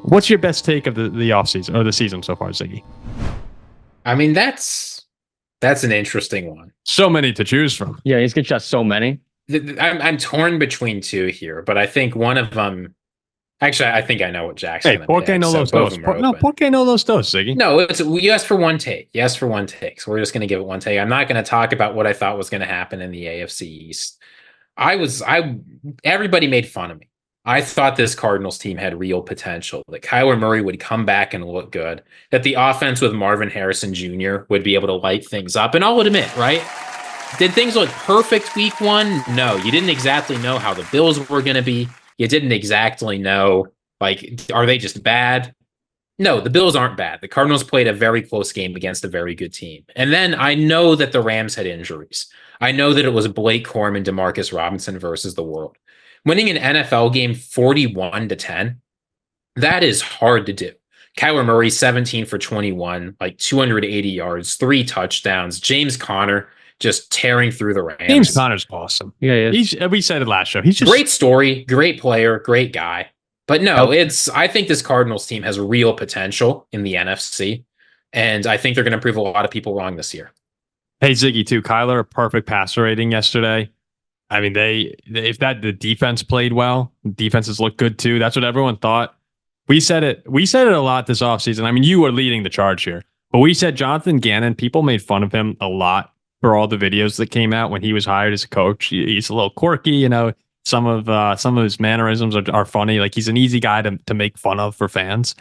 What's your best take of the offseason or the season so far, Ziggy? I mean, that's an interesting one. So many to choose from. Yeah, he's got so many. I'm torn between two here, but I think one of them. Actually, I think I know what Jack's going to pick. ¿Por qué no los dos? ¿Por qué no los dos, Ziggy? No, you asked for one take. You asked for one take, so we're just going to give it one take. I'm not going to talk about what I thought was going to happen in the AFC East. Everybody made fun of me. I thought this Cardinals team had real potential, that Kyler Murray would come back and look good, that the offense with Marvin Harrison Jr. would be able to light things up. And I'll admit, right? Did things look perfect week one? No, you didn't exactly know how the Bills were going to be. You didn't exactly know, like, are they just bad? No, the Bills aren't bad. The Cardinals played a very close game against a very good team. And then I know that the Rams had injuries. I know that it was Blake Corum and Demarcus Robinson versus the world. Winning an NFL game 41-10, that is hard to do. Kyler Murray, 17 for 21, like 280 yards, 3 touchdowns. James Conner just tearing through the Rams. James Conner's awesome. Yeah, we said it last show. He's just great story, great player, great guy. But no, I think this Cardinals team has real potential in the NFC, and I think they're going to prove a lot of people wrong this year. Hey, Ziggy, too. Kyler, a perfect passer rating yesterday. I mean, the defense played well, defenses looked good too. That's what everyone thought. We said it a lot this offseason. I mean, you were leading the charge here, but we said Jonathan Gannon, people made fun of him a lot for all the videos that came out when he was hired as a coach. He's a little quirky, you know. Some of his mannerisms are funny. Like, he's an easy guy to make fun of for fans,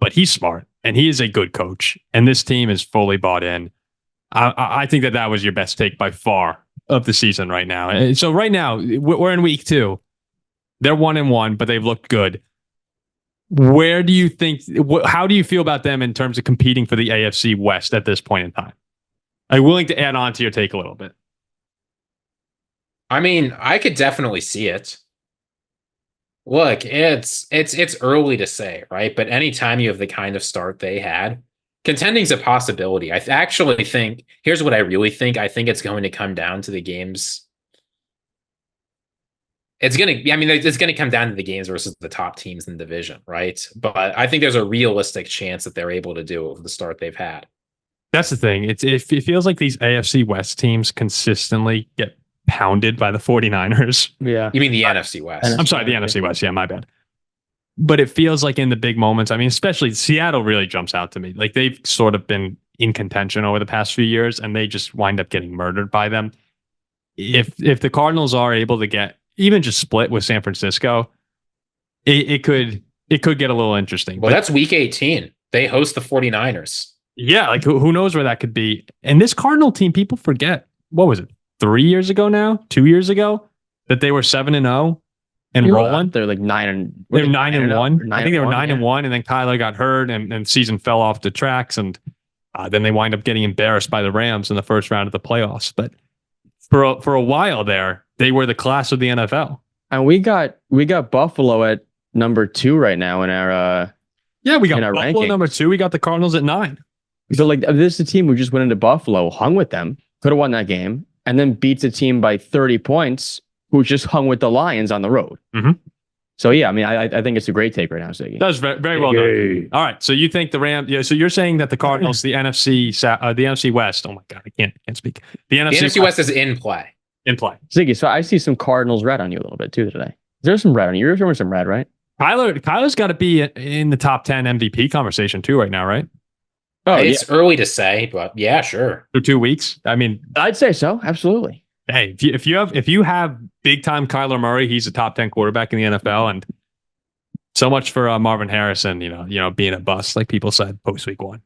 but he's smart and he is a good coach. And this team is fully bought in. I think that was your best take by far of the season right now. And so right now we're in week 2. They're 1-1, but they've looked good. Where do you think? How do you feel about them in terms of competing for the AFC West at this point in time? I'm willing to add on to your take a little bit. I mean, I could definitely see it. Look, it's early to say, right? But anytime you have the kind of start they had, contending's a possibility. I actually think, here's what I really think. I think it's going to come down to the games. It's going to come down to the games versus the top teams in the division, right? But I think there's a realistic chance that they're able to do it with the start they've had. That's the thing. It feels like these AFC West teams consistently get pounded by the 49ers. Yeah. You mean the NFC West? I'm sorry, the NFC West. Yeah, my bad. But it feels like in the big moments, I mean, especially Seattle really jumps out to me. Like, they've sort of been in contention over the past few years, and they just wind up getting murdered by them. If the Cardinals are able to get even just split with San Francisco, it could get a little interesting. Well, that's week 18. They host the 49ers. Yeah, like who knows where that could be. And this Cardinal team, people forget, what was it, 3 years ago now? 2 years ago? That they were 7-0 and rolling? They're like 9-1. I think they were 9-1, and then Kyler got hurt and the season fell off the tracks, and then they wind up getting embarrassed by the Rams in the first round of the playoffs. But for a while there, they were the class of the NFL. And we got Buffalo at number 2 right now in our we got Buffalo at number 2. We got the Cardinals at 9. So, like, this is a team who just went into Buffalo, hung with them, could have won that game, and then beats a team by 30 points who just hung with the Lions on the road. Mm-hmm. So, yeah, I mean, I think it's a great take right now, Ziggy. That was very, very well done. All right, so you think the Rams? Yeah, so you're saying that the Cardinals, the NFC West. Oh my God, I can't speak. The NFC West is in play. In play, Ziggy. So I see some Cardinals red on you a little bit too today. Is there some red on you? You're showing some red, right? Kyler's got to be in the top 10 MVP conversation too right now, right? Oh, it's early to say, but yeah, sure. For 2 weeks, I mean, I'd say so. Absolutely. Hey, if you have big time Kyler Murray, he's a top 10 quarterback in the NFL, and so much for Marvin Harrison, you know, being a bust, like people said post week 1.